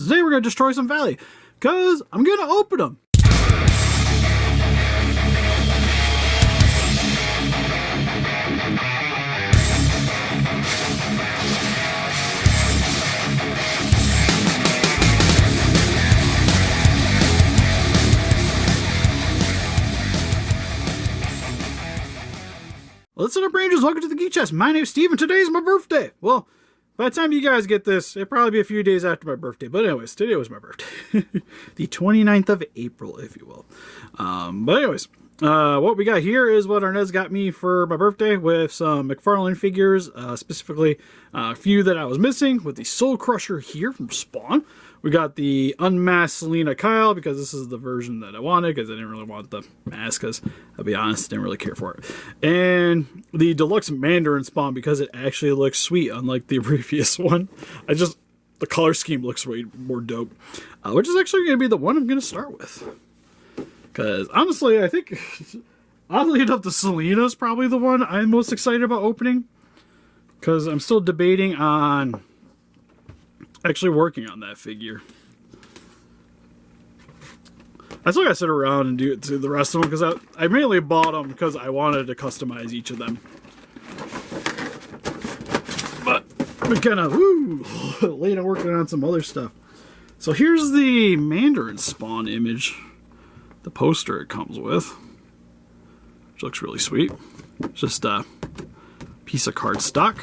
Today we're going to destroy some Valley, because I'm going to open them. Listen up, Rangers. Welcome to the Geek Chest. My name's Steve, and today's my birthday. Well, by the time you guys get this, it'll probably be a few days after my birthday. But anyways, today was my birthday. The 29th of April, if you will. But anyways, what we got here is what Arnez got me for my birthday with some McFarlane figures. Specifically, a few that I was missing with the Soul Crusher here from Spawn. We got the Unmasked Selena Kyle because this is the version that I wanted because I didn't really want the mask because, I'll be honest, didn't really care for it. And the Deluxe Mandarin Spawn because it actually looks sweet unlike the previous one. The color scheme looks way more dope. Which is actually going to be the one I'm going to start with. Because honestly, I think, oddly enough, the Selena is probably the one I'm most excited about opening. Because I'm still debating on actually working on that figure. I still gotta sit around and do it to the rest of them because I mainly bought them because I wanted to customize each of them. But we kind of late on working on some other stuff. So here's the Mandarin Spawn image, the poster it comes with, which looks really sweet. It's just a piece of cardstock.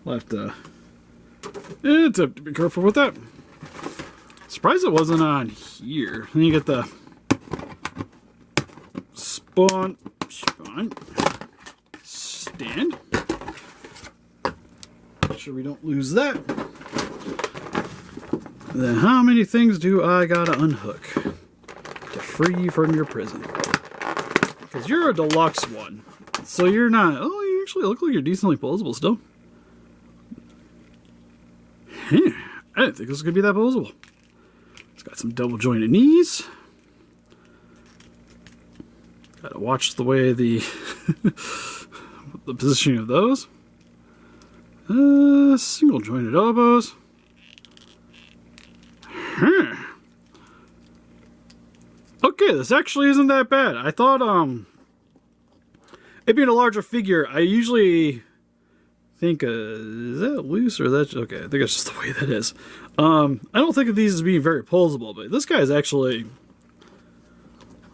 We'll have to be careful with that. Surprised it wasn't on here. Then you get the Spawn stand. Make sure we don't lose that. Then how many things do I gotta unhook to free you from your prison? Because you're a deluxe one. So you're not... Oh, you actually look like you're decently posable still. I didn't think this was going to be that posable. It's got some double jointed knees. Gotta watch the way the positioning of those. Single jointed elbows. Okay, this actually isn't that bad. I thought it being a larger figure, I usually think, is that loose or that's okay? I think it's just the way that is. I don't think of these as being very posable, but this guy is actually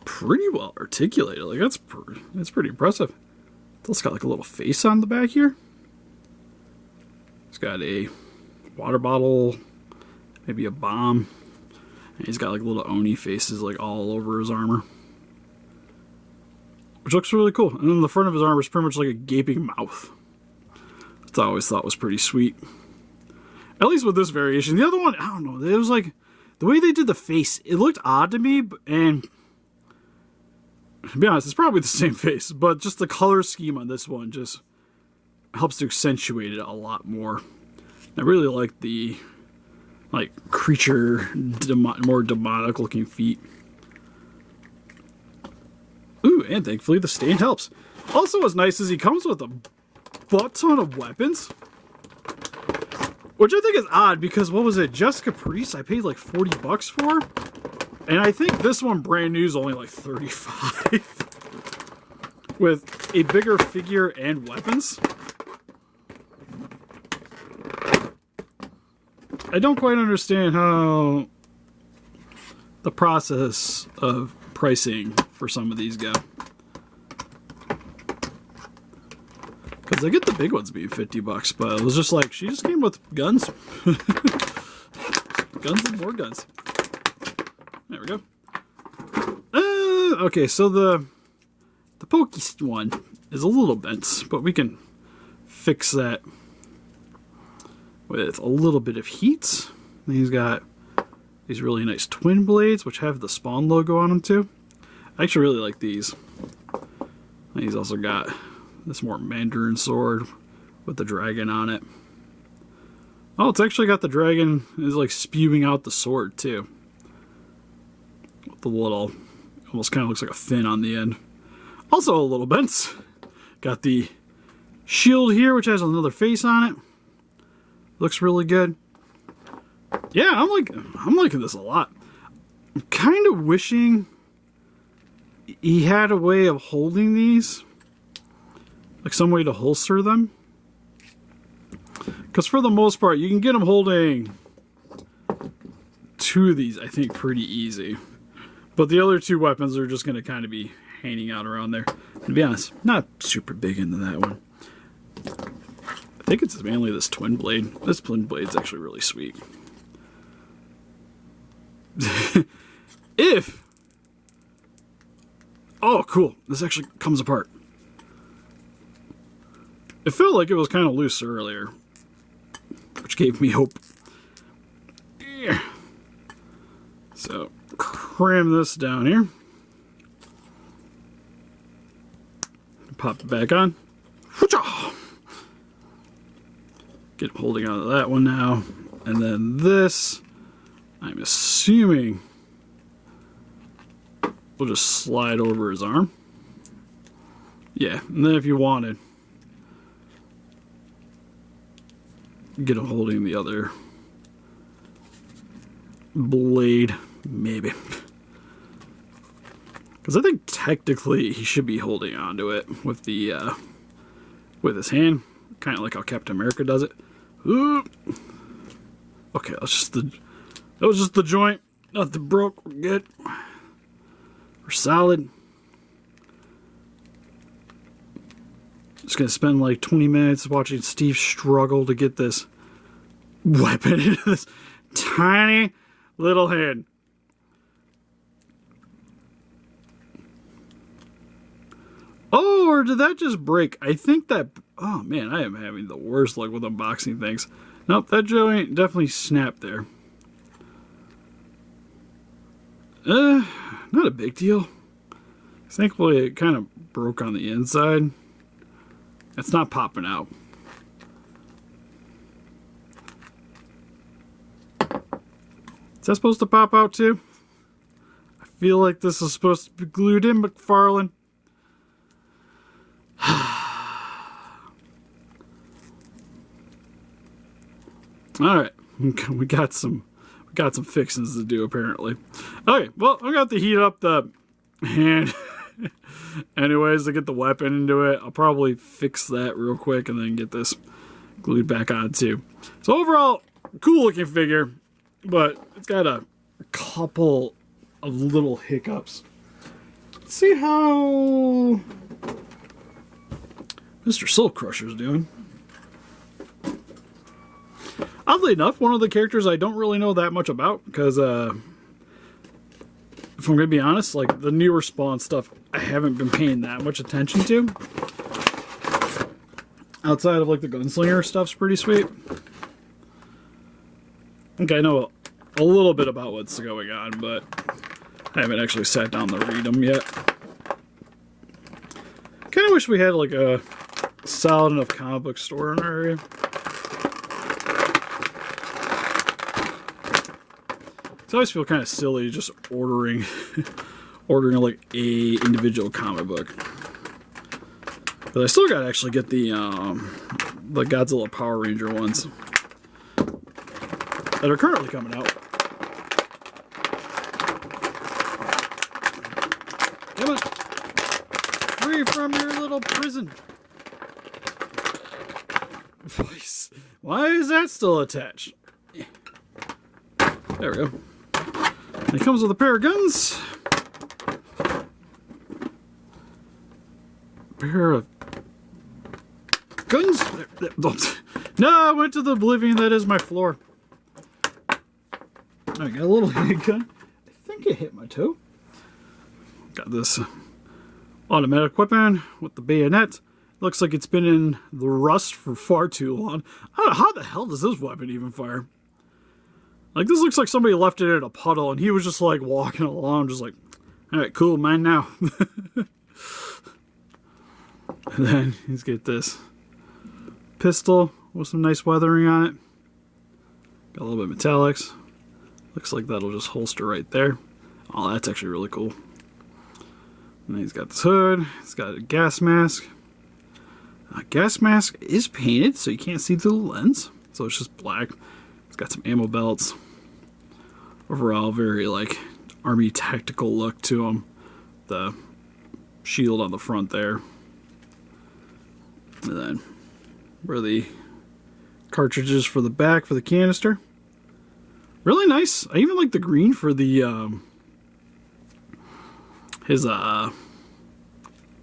pretty well articulated. Like that's pretty impressive. It's got like a little face on the back here. It's got a water bottle, maybe a bomb, and he's got like little Oni faces like all over his armor, which looks really cool. And then the front of his armor is pretty much like a gaping mouth. I always thought was pretty sweet. At least with this variation. The other one, I don't know. It was like, the way they did the face, it looked odd to me. And to be honest, it's probably the same face. But just the color scheme on this one just helps to accentuate it a lot more. I really like the creature, more demonic looking feet. Ooh, and thankfully the stand helps. Also what's nice is he comes with a butt ton of weapons, which I think is odd because what was it, just Caprice I paid like 40 bucks for, and I think this one brand new is only like 35 with a bigger figure and weapons. I don't quite understand how the process of pricing for some of these go. Because I get the big ones being 50 bucks, but it was just like, she just came with guns. Guns and more guns. There we go. Okay, so the pokey one is a little bent, but we can fix that with a little bit of heat. And he's got these really nice twin blades, which have the Spawn logo on them too. I actually really like these. And he's also got this more Mandarin sword with the dragon on it. Oh, it's actually got the dragon is like spewing out the sword too. With the little, almost kind of looks like a fin on the end. Also a little bent. Got the shield here, which has another face on it. Looks really good. Yeah, I'm liking this a lot. I'm kind of wishing he had a way of holding these, like some way to holster them. Because for the most part, you can get them holding 2 of these, I think, pretty easy. But the other 2 weapons are just going to kind of be hanging out around there. And to be honest, not super big into that one. I think it's mainly this twin blade. This twin blade's actually really sweet. Oh, cool. This actually comes apart. It felt like it was kind of loose earlier, which gave me hope. Yeah. So, cram this down here. Pop it back on. Get holding on to that one now. And then this, I'm assuming, we'll just slide over his arm. Yeah, and then if you wanted, get him holding the other blade, maybe. Because I think technically he should be holding onto it with the with his hand, kind of like how Captain America does it. Ooh. Okay, that was just the joint. Nothing broke. We're good. We're solid. Just gonna spend like 20 minutes watching Steve struggle to get this weapon into this tiny little hand. Oh, or did that just break? I think that... Oh, man, I am having the worst luck with unboxing things. Nope, that joint definitely snapped there. Not a big deal. Thankfully, it kind of broke on the inside. It's not popping out. Is that supposed to pop out too? I feel like this is supposed to be glued in, McFarlane. All right, we got some fixings to do apparently. Okay, well, I got to heat up the hand anyways to get the weapon into it. I'll probably fix that real quick and then get this glued back on too. So overall, cool looking figure, but it's got a couple of little hiccups. Let's see how Mr. Soul Crusher's doing. Oddly enough, one of the characters I don't really know that much about, because, if I'm going to be honest, like, the newer Spawn stuff, I haven't been paying that much attention to. Outside of, like, the Gunslinger stuff's pretty sweet. I think I know a little bit about what's going on, but I haven't actually sat down to read them yet. Kind of wish we had, like, a solid enough comic book store in our area. I always feel kind of silly just ordering like a individual comic book. But I still gotta actually get the Godzilla Power Ranger ones that are currently coming out. Come on, free from your little prison. Why is that still attached? There we go. It comes with a pair of guns. Pair of guns? No, I went to the oblivion that is my floor. I got a little handgun. I think it hit my toe. Got this automatic weapon with the bayonet. Looks like it's been in the rust for far too long. I don't know, how the hell does this weapon even fire? Like, this looks like somebody left it in a puddle, and he was just, like, walking along, just like, alright, cool, mine now. And then, he's got this pistol with some nice weathering on it. Got a little bit of metallics. Looks like that'll just holster right there. Oh, that's actually really cool. And then he's got this hood. He's got a gas mask. Gas mask is painted, so you can't see through the lens. So it's just black. It's got some ammo belts. overall very like army tactical look to him. The shield on the front there. And then where the cartridges for the back for the canister. Really nice. I even like the green for the his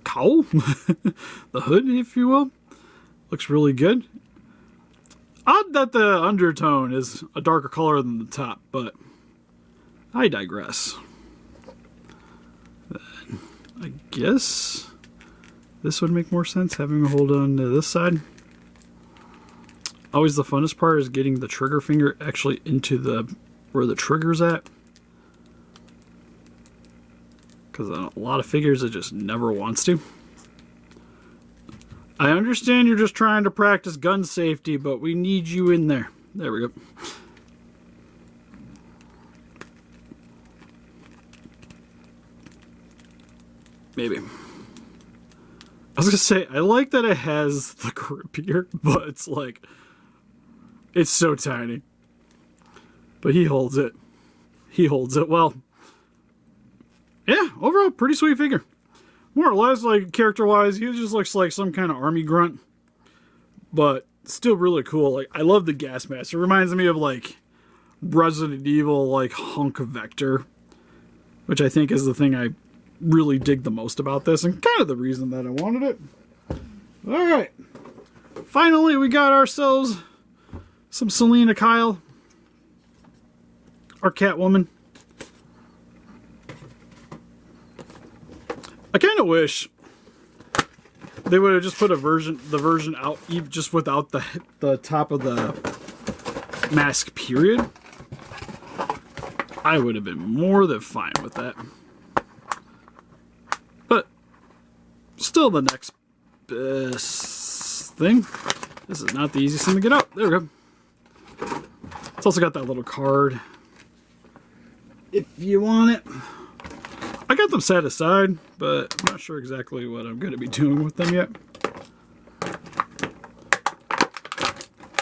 cowl, the hood, if you will. Looks really good. Odd that the undertone is a darker color than the top, but I digress. Then I guess this would make more sense, having a hold on to this side. Always the funnest part is getting the trigger finger actually into the where the trigger's at. Because a lot of figures it just never wants to. I understand you're just trying to practice gun safety, but we need you in there. There we go. Maybe. I was gonna say, I like that it has the grip here, but it's like, it's so tiny. But he holds it. He holds it well. Yeah, overall, pretty sweet figure. More or less, like, character-wise, he just looks like some kind of army grunt. But still really cool. Like, I love the gas mask. It reminds me of, like, Resident Evil, like, hunk vector. Which I think is the thing I really dig the most about this. And kind of the reason that I wanted it. Alright. Finally, we got ourselves some Selena Kyle. Our Catwoman. I kind of wish they would have just put the version out just without the top of the mask, period. I would have been more than fine with that. But still the next best thing. This is not the easiest thing to get out. There we go. It's also got that little card if you want it. I got them set aside, but I'm not sure exactly what I'm going to be doing with them yet.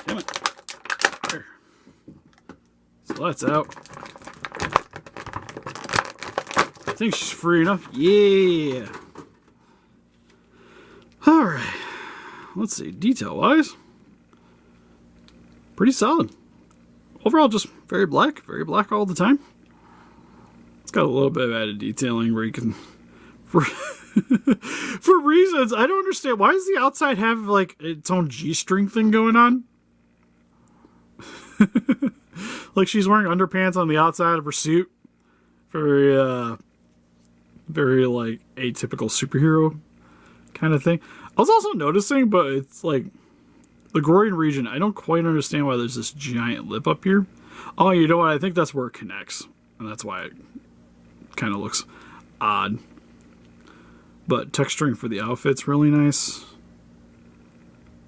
Damn it. There. So that's out. I think she's free enough. Yeah. Alright. Let's see. Detail-wise, pretty solid. Overall, just very black all the time. It's got a little bit of added detailing where you can, for reasons I don't understand. Why does the outside have like its own G-string thing going on? Like she's wearing underpants on the outside of her suit. Very like atypical superhero kind of thing. I was also noticing, but it's like the groin region. I don't quite understand why there's this giant lip up here. Oh, you know what? I think that's where it connects, and that's why it kind of looks odd. But texturing for the outfit's really nice.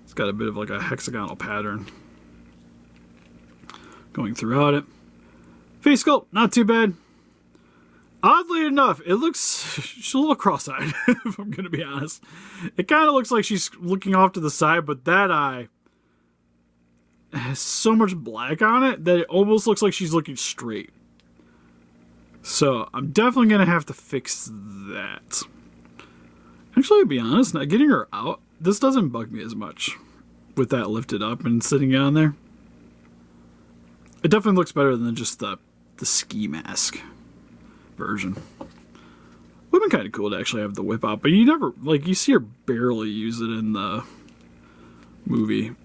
It's got a bit of like a hexagonal pattern going throughout it. Face sculpt, not too bad. Oddly enough, it looks, she's a little cross-eyed, if I'm going to be honest. It kind of looks like she's looking off to the side, but that eye has so much black on it that it almost looks like she's looking straight. So, I'm definitely going to have to fix that. Actually, to be honest, now getting her out, this doesn't bug me as much with that lifted up and sitting on there. It definitely looks better than just the ski mask version. Would have been kind of cool to actually have the whip out, but you never, like, you see her barely use it in the movie.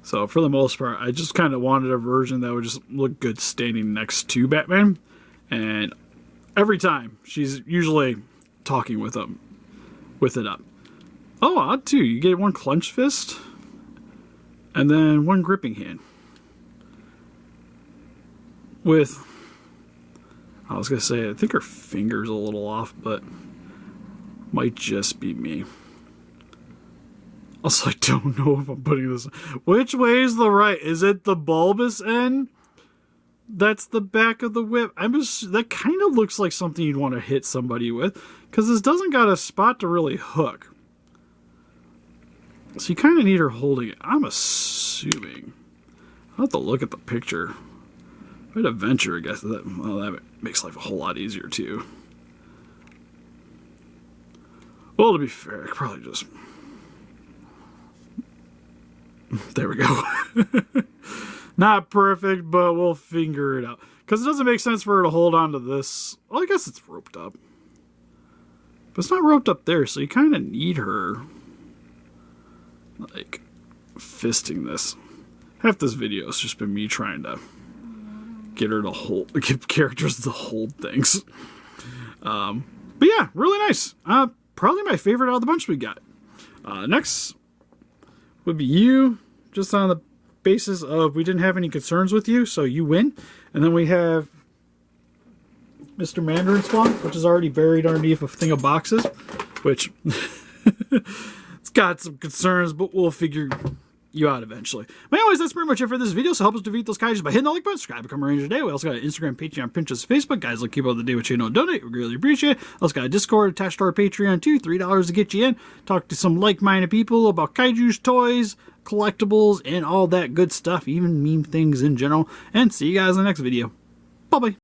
So, for the most part, I just kind of wanted a version that would just look good standing next to Batman. And every time, she's usually talking with him, with it up. Oh, odd too. You get one clenched fist, and then one gripping hand. With, I was going to say, I think her finger's a little off, but might just be me. Also, I don't know if I'm putting this... Which way is the right? Is it the bulbous end? That's the back of the whip. That kind of looks like something you'd want to hit somebody with, because this doesn't got a spot to really hook. So you kind of need her holding it. I'm assuming. I'll have to look at the picture Quite a venture, I guess. Well, that makes life a whole lot easier, too. Well, to be fair, I could probably just... There we go. Not perfect, but we'll figure it out. Because it doesn't make sense for her to hold on to this. Well, I guess it's roped up. But it's not roped up there, so you kind of need her, like, fisting this. Half this video has just been me trying to get her to hold, get characters to hold things. But yeah, really nice. Probably my favorite out of the bunch we got. Next would be you, just on the basis of we didn't have any concerns with you, so you win. And then we have Mr. Mandarin Spawn, which is already buried underneath a thing of boxes, which it's got some concerns, but we'll figure you out eventually. But anyways, that's pretty much it for this video. So help us defeat those kaijus by hitting the like button, subscribe, become a ranger today. We also got an Instagram, Patreon, Pinterest, Facebook. Guys, like keep up the day with channel and donate. We really appreciate it. Also got a Discord attached to our Patreon too. $3 to get you in. Talk to some like-minded people about kaijus, toys, collectibles, and all that good stuff. Even meme things in general. And see you guys in the next video. Bye-bye.